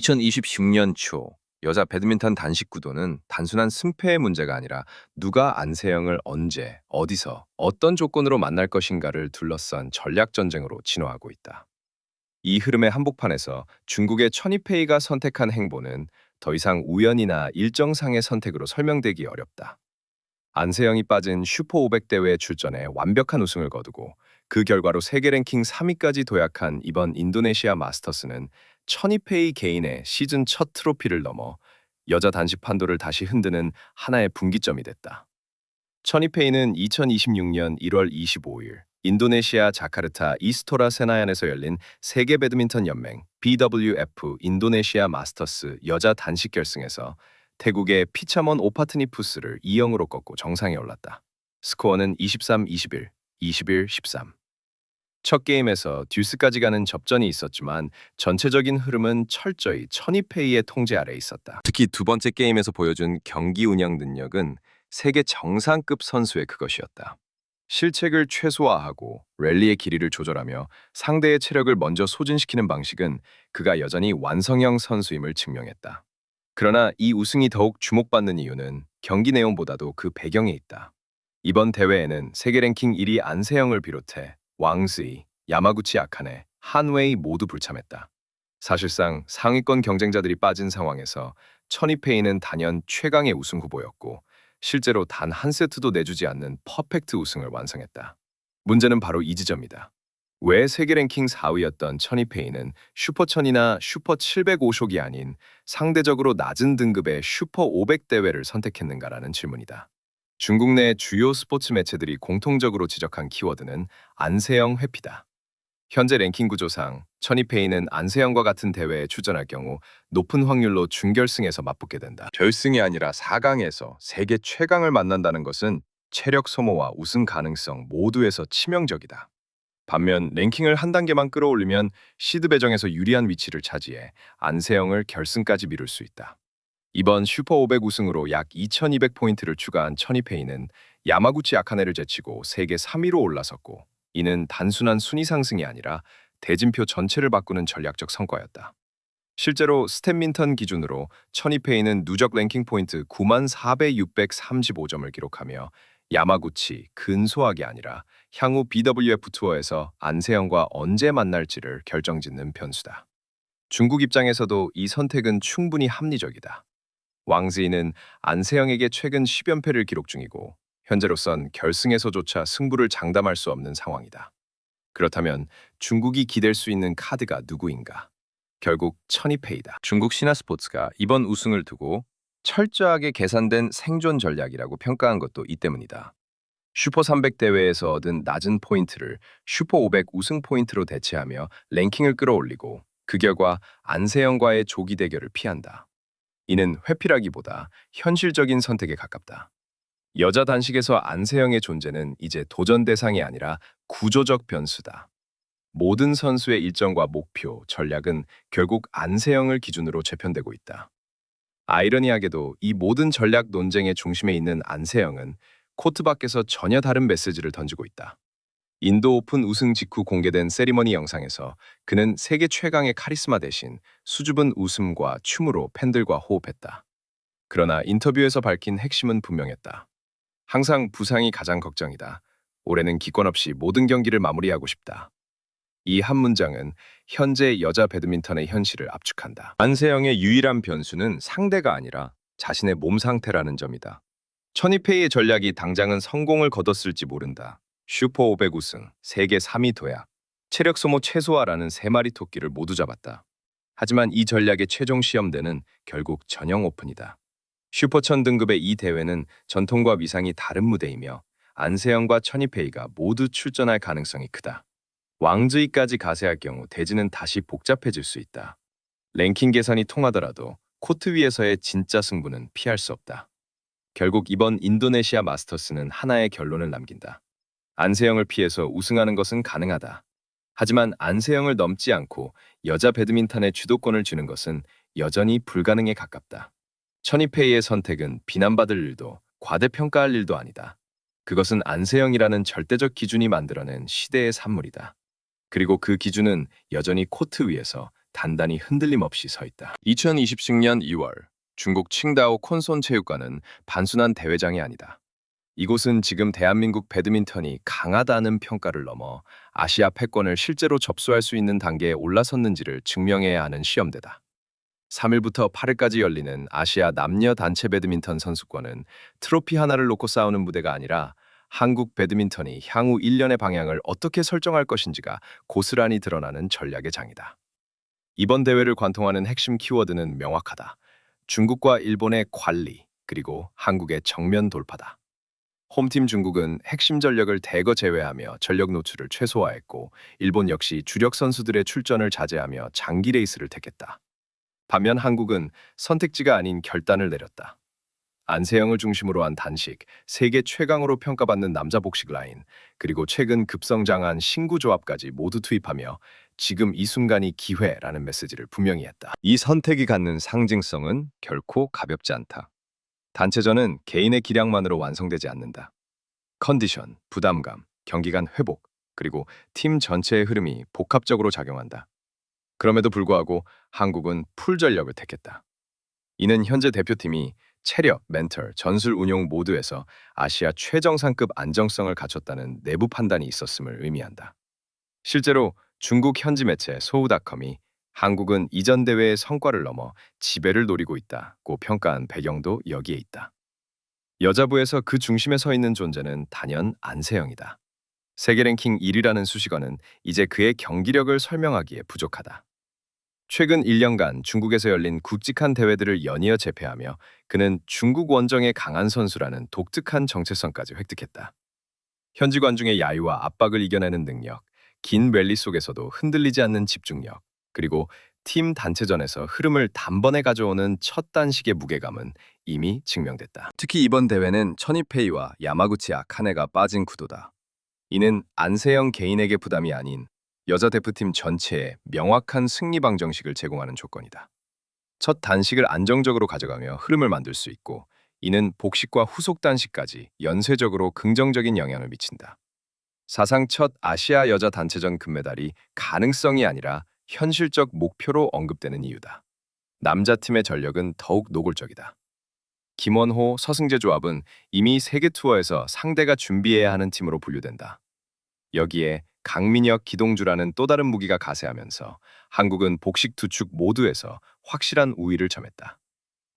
2026년 초 여자 배드민턴 단식 구도는 단순한 승패의 문제가 아니라 누가 안세영을 언제, 어디서, 어떤 조건으로 만날 것인가를 둘러싼 전략 전쟁으로 진화하고 있다. 이 흐름의 한복판에서 중국의 천이페이가 선택한 행보는 더 이상 우연이나 일정상의 선택으로 설명되기 어렵다. 안세영이 빠진 슈퍼 500 대회에 출전해 완벽한 우승을 거두고 그 결과로 세계 랭킹 3위까지 도약한 이번 인도네시아 마스터스는 천이페이 개인의 시즌 첫 트로피를 넘어 여자 단식 판도를 다시 흔드는 하나의 분기점이 됐다. 천이페이는 2026년 1월 25일 인도네시아 자카르타 이스토라 세나얀에서 열린 세계 배드민턴 연맹 BWF 인도네시아 마스터스 여자 단식 결승에서 태국의 피차먼 오파트니푸스를 2-0으로 꺾고 정상에 올랐다. 스코어는 23-21, 21-13. 첫 게임에서 듀스까지 가는 접전이 있었지만 전체적인 흐름은 철저히 천이페이의 통제 아래 있었다. 특히 두 번째 게임에서 보여준 경기 운영 능력은 세계 정상급 선수의 그것이었다. 실책을 최소화하고 랠리의 길이를 조절하며 상대의 체력을 먼저 소진시키는 방식은 그가 여전히 완성형 선수임을 증명했다. 그러나 이 우승이 더욱 주목받는 이유는 경기 내용보다도 그 배경에 있다. 이번 대회에는 세계 랭킹 1위 안세영을 비롯해 왕즈이, 야마구치 아카네, 한웨이 모두 불참했다. 사실상 상위권 경쟁자들이 빠진 상황에서 천이페이는 단연 최강의 우승 후보였고 실제로 단 한 세트도 내주지 않는 퍼펙트 우승을 완성했다. 문제는 바로 이 지점이다. 왜 세계 랭킹 4위였던 천이페이는 슈퍼천이나 슈퍼 705족이 아닌 상대적으로 낮은 등급의 슈퍼 500 대회를 선택했는가라는 질문이다. 중국 내 주요 스포츠 매체들이 공통적으로 지적한 키워드는 안세영 회피다. 현재 랭킹 구조상 천이페이는 안세영과 같은 대회에 출전할 경우 높은 확률로 준결승에서 맞붙게 된다. 결승이 아니라 4강에서 세계 최강을 만난다는 것은 체력 소모와 우승 가능성 모두에서 치명적이다. 반면 랭킹을 한 단계만 끌어올리면 시드 배정에서 유리한 위치를 차지해 안세영을 결승까지 미룰 수 있다. 이번 슈퍼 500 우승으로 약 2200포인트를 추가한 천이페이는 야마구치 아카네를 제치고 세계 3위로 올라섰고 이는 단순한 순위 상승이 아니라 대진표 전체를 바꾸는 전략적 성과였다. 실제로 스탠민턴 기준으로 천이페이는 누적 랭킹 포인트 94,635점을 기록하며 야마구치 근소하게 아니라 향후 BWF 투어에서 안세영과 언제 만날지를 결정짓는 변수다. 중국 입장에서도 이 선택은 충분히 합리적이다. 왕즈이는 안세영에게 최근 10연패를 기록 중이고 현재로선 결승에서조차 승부를 장담할 수 없는 상황이다. 그렇다면 중국이 기댈 수 있는 카드가 누구인가? 결국 천이페이다. 중국 신화스포츠가 이번 우승을 두고 철저하게 계산된 생존 전략이라고 평가한 것도 이 때문이다. 슈퍼 300 대회에서 얻은 낮은 포인트를 슈퍼 500 우승 포인트로 대체하며 랭킹을 끌어올리고 그 결과 안세영과의 조기 대결을 피한다. 이는 회피라기보다 현실적인 선택에 가깝다. 여자 단식에서 안세영의 존재는 이제 도전 대상이 아니라 구조적 변수다. 모든 선수의 일정과 목표, 전략은 결국 안세영을 기준으로 재편되고 있다. 아이러니하게도 이 모든 전략 논쟁의 중심에 있는 안세영은 코트 밖에서 전혀 다른 메시지를 던지고 있다. 인도 오픈 우승 직후 공개된 세리머니 영상에서 그는 세계 최강의 카리스마 대신 수줍은 웃음과 춤으로 팬들과 호흡했다. 그러나 인터뷰에서 밝힌 핵심은 분명했다. 항상 부상이 가장 걱정이다. 올해는 기권 없이 모든 경기를 마무리하고 싶다. 이 한 문장은 현재 여자 배드민턴의 현실을 압축한다. 안세영의 유일한 변수는 상대가 아니라 자신의 몸 상태라는 점이다. 천이페이의 전략이 당장은 성공을 거뒀을지 모른다. 슈퍼 500 우승, 세계 3위 도약, 체력 소모 최소화라는 세 마리 토끼를 모두 잡았다. 하지만 이 전략의 최종 시험대는 결국 전형 오픈이다. 슈퍼천 등급의 이 대회는 전통과 위상이 다른 무대이며 안세영과 천이페이가 모두 출전할 가능성이 크다. 왕즈이까지 가세할 경우 대진은 다시 복잡해질 수 있다. 랭킹 계산이 통하더라도 코트 위에서의 진짜 승부는 피할 수 없다. 결국 이번 인도네시아 마스터스는 하나의 결론을 남긴다. 안세영을 피해서 우승하는 것은 가능하다. 하지만 안세영을 넘지 않고 여자 배드민턴의 주도권을 쥐는 것은 여전히 불가능에 가깝다. 천이페이의 선택은 비난받을 일도 과대평가할 일도 아니다. 그것은 안세영이라는 절대적 기준이 만들어낸 시대의 산물이다. 그리고 그 기준은 여전히 코트 위에서 단단히 흔들림 없이 서 있다. 2020년 2월 중국 칭다오 콘손 체육관은 단순한 대회장이 아니다. 이곳은 지금 대한민국 배드민턴이 강하다는 평가를 넘어 아시아 패권을 실제로 접수할 수 있는 단계에 올라섰는지를 증명해야 하는 시험대다. 3일부터 8일까지 열리는 아시아 남녀 단체 배드민턴 선수권은 트로피 하나를 놓고 싸우는 무대가 아니라 한국 배드민턴이 향후 1년의 방향을 어떻게 설정할 것인지가 고스란히 드러나는 전략의 장이다. 이번 대회를 관통하는 핵심 키워드는 명확하다. 중국과 일본의 관리, 그리고 한국의 정면 돌파다. 홈팀 중국은 핵심 전력을 대거 제외하며 전력 노출을 최소화했고, 일본 역시 주력 선수들의 출전을 자제하며 장기 레이스를 택했다. 반면 한국은 선택지가 아닌 결단을 내렸다. 안세영을 중심으로 한 단식, 세계 최강으로 평가받는 남자 복식 라인, 그리고 최근 급성장한 신구 조합까지 모두 투입하며 지금 이 순간이 기회라는 메시지를 분명히 했다. 이 선택이 갖는 상징성은 결코 가볍지 않다. 단체전은 개인의 기량만으로 완성되지 않는다. 컨디션, 부담감, 경기간 회복, 그리고 팀 전체의 흐름이 복합적으로 작용한다. 그럼에도 불구하고 한국은 풀 전력을 택했다. 이는 현재 대표팀이 체력, 멘털, 전술 운용 모두에서 아시아 최정상급 안정성을 갖췄다는 내부 판단이 있었음을 의미한다. 실제로 중국 현지 매체 소우닷컴이 한국은 이전 대회의 성과를 넘어 지배를 노리고 있다고 평가한 배경도 여기에 있다. 여자부에서 그 중심에 서 있는 존재는 단연 안세영이다. 세계 랭킹 1위라는 수식어는 이제 그의 경기력을 설명하기에 부족하다. 최근 1년간 중국에서 열린 굵직한 대회들을 연이어 제패하며 그는 중국 원정의 강한 선수라는 독특한 정체성까지 획득했다. 현지 관중의 야유와 압박을 이겨내는 능력, 긴 랠리 속에서도 흔들리지 않는 집중력, 그리고 팀 단체전에서 흐름을 단번에 가져오는 첫 단식의 무게감은 이미 증명됐다. 특히 이번 대회는 천이페이와 야마구치 아카네가 빠진 구도다. 이는 안세영 개인에게 부담이 아닌 여자 대표팀 전체에 명확한 승리 방정식을 제공하는 조건이다. 첫 단식을 안정적으로 가져가며 흐름을 만들 수 있고, 이는 복식과 후속 단식까지 연쇄적으로 긍정적인 영향을 미친다. 사상 첫 아시아 여자 단체전 금메달이 가능성이 아니라 현실적 목표로 언급되는 이유다. 남자 팀의 전력은 더욱 노골적이다. 김원호, 서승재 조합은 이미 세계 투어에서 상대가 준비해야 하는 팀으로 분류된다. 여기에 강민혁, 기동주라는 또 다른 무기가 가세하면서 한국은 복식 두 축 모두에서 확실한 우위를 점했다.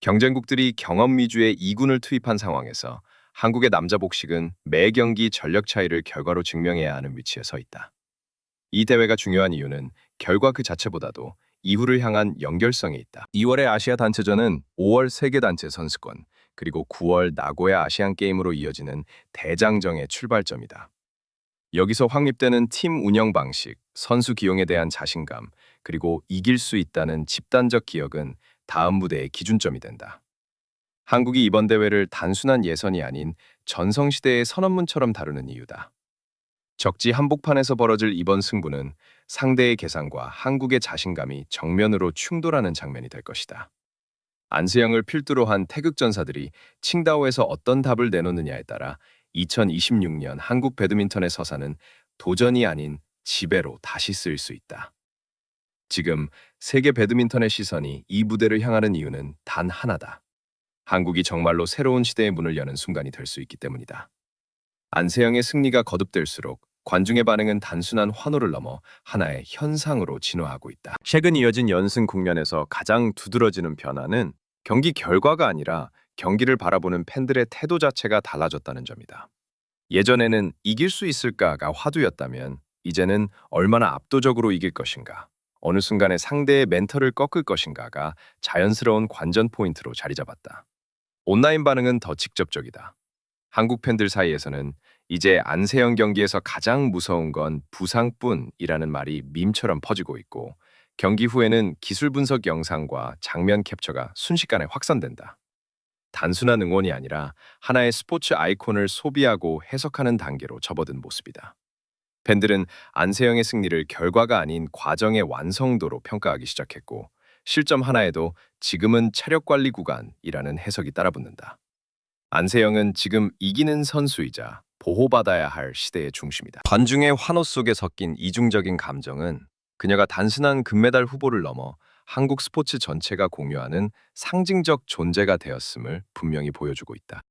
경쟁국들이 경험 위주의 2군을 투입한 상황에서 한국의 남자 복식은 매 경기 전력 차이를 결과로 증명해야 하는 위치에 서 있다. 이 대회가 중요한 이유는 결과 그 자체보다도 이후를 향한 연결성에 있다. 2월의 아시아 단체전은 5월 세계 단체 선수권, 그리고 9월 나고야 아시안 게임으로 이어지는 대장정의 출발점이다. 여기서 확립되는 팀 운영 방식, 선수 기용에 대한 자신감, 그리고 이길 수 있다는 집단적 기억은 다음 무대의 기준점이 된다. 한국이 이번 대회를 단순한 예선이 아닌 전성시대의 선언문처럼 다루는 이유다. 적지 한복판에서 벌어질 이번 승부는 상대의 계산과 한국의 자신감이 정면으로 충돌하는 장면이 될 것이다. 안세영을 필두로 한 태극전사들이 칭다오에서 어떤 답을 내놓느냐에 따라 2026년 한국 배드민턴의 서사는 도전이 아닌 지배로 다시 쓰일 수 있다. 지금 세계 배드민턴의 시선이 이 무대를 향하는 이유는 단 하나다. 한국이 정말로 새로운 시대의 문을 여는 순간이 될 수 있기 때문이다. 안세영의 승리가 거듭될수록 관중의 반응은 단순한 환호를 넘어 하나의 현상으로 진화하고 있다. 최근 이어진 연승 국면에서 가장 두드러지는 변화는 경기 결과가 아니라 경기를 바라보는 팬들의 태도 자체가 달라졌다는 점이다. 예전에는 이길 수 있을까가 화두였다면 이제는 얼마나 압도적으로 이길 것인가, 어느 순간에 상대의 멘탈을 꺾을 것인가가 자연스러운 관전 포인트로 자리 잡았다. 온라인 반응은 더 직접적이다. 한국 팬들 사이에서는 이제 안세영 경기에서 가장 무서운 건 부상뿐이라는 말이 밈처럼 퍼지고 있고, 경기 후에는 기술 분석 영상과 장면 캡처가 순식간에 확산된다. 단순한 응원이 아니라 하나의 스포츠 아이콘을 소비하고 해석하는 단계로 접어든 모습이다. 팬들은 안세영의 승리를 결과가 아닌 과정의 완성도로 평가하기 시작했고, 실점 하나에도 지금은 체력 관리 구간이라는 해석이 따라붙는다. 안세영은 지금 이기는 선수이자 보호받아야 할 시대의 중심이다. 관중의 환호 속에 섞인 이중적인 감정은 그녀가 단순한 금메달 후보를 넘어 한국 스포츠 전체가 공유하는 상징적 존재가 되었음을 분명히 보여주고 있다.